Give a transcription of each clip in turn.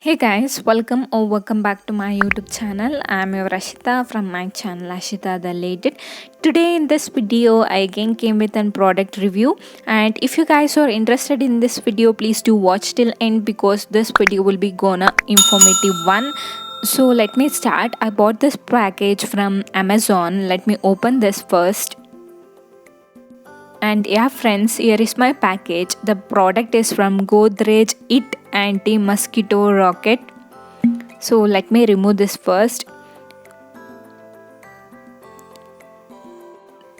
Hey guys, welcome back to my YouTube channel. I'm your Ashita from my channel Ashita the Lady. Today in this video I again came with a product review, and if you guys are interested in this video, please do watch till end because this video will be gonna informative one. So let me start. I bought this package from Amazon. Let me open this first. And yeah friends, here is my package. The product is from Godrej Anti-Mosquito Racquet. So let me remove this first.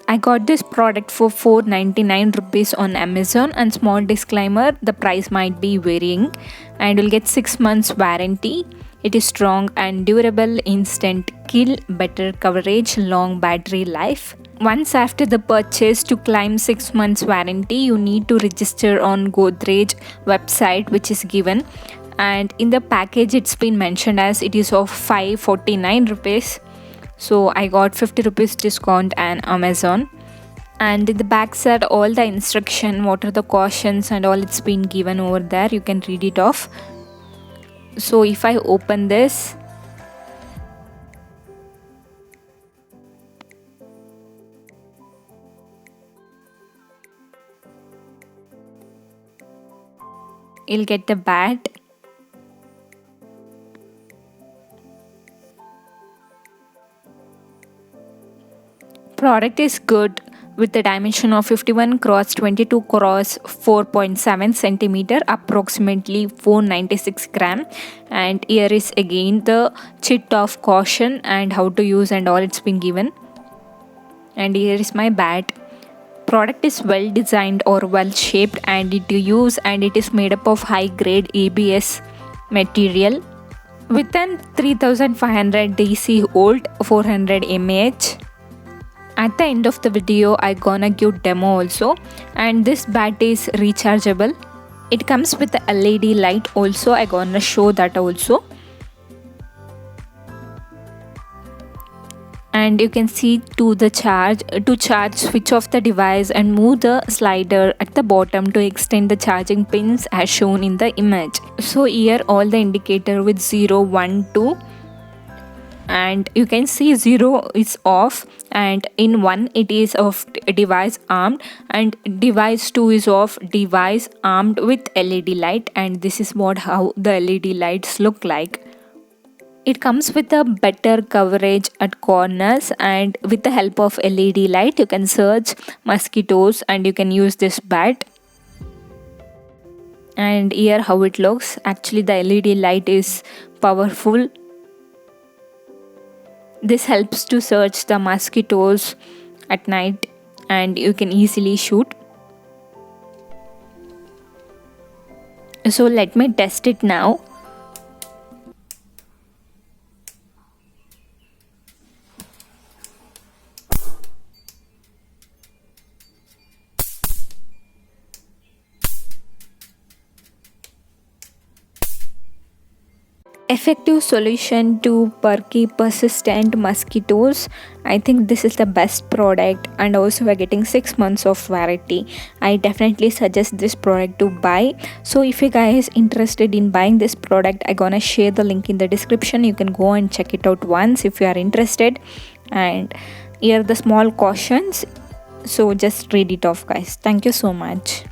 I got this product for 499 rupees on Amazon, and small disclaimer, the price might be varying, and you'll get 6 months warranty. It is strong and durable, instant kill, better coverage, long battery life. Once after the purchase, to claim 6 months warranty, you need to register on Godrej website, which is given, and in the package it's been mentioned as it is of 549 rupees. So I got 50 rupees discount on Amazon. And in the back side, all the instruction, what are the cautions and all, it's been given over there. You can read it off. So if I open this, you'll get the bat. Product is good with the dimension of 51 cross 22 cross 4.7 centimeter, approximately 496 gram. And here is again the chit of caution and how to use and all, it's been given. And here is my bat. Product is well designed or well shaped, and it is made up of high grade ABS material with an 3500 DC volt, 400 mAh. At the end of the video I gonna give demo also, and this bat is rechargeable. It comes with the LED light also. I gonna show that also. And you can see to charge, switch off the device and move the slider at the bottom to extend the charging pins as shown in the image. So here all the indicator with 0, 1, 2, and you can see 0 is off, and in 1 it is of device armed, and device 2 is of device armed with LED light. And this is how the LED lights look like. It comes with a better coverage at corners, and with the help of LED light you can search mosquitoes and you can use this bat. And here how it looks. Actually the LED light is powerful. This helps to search the mosquitoes at night, and you can easily shoot. So let me test it now. Effective solution to perky persistent mosquitoes. I think this is the best product, and also we're getting 6 months of warranty. I definitely suggest this product to buy. So if you guys interested in buying this product, I gonna share the link in the description. You can go and check it out once if you are interested. And here are the small cautions, so just read it off guys. Thank you so much.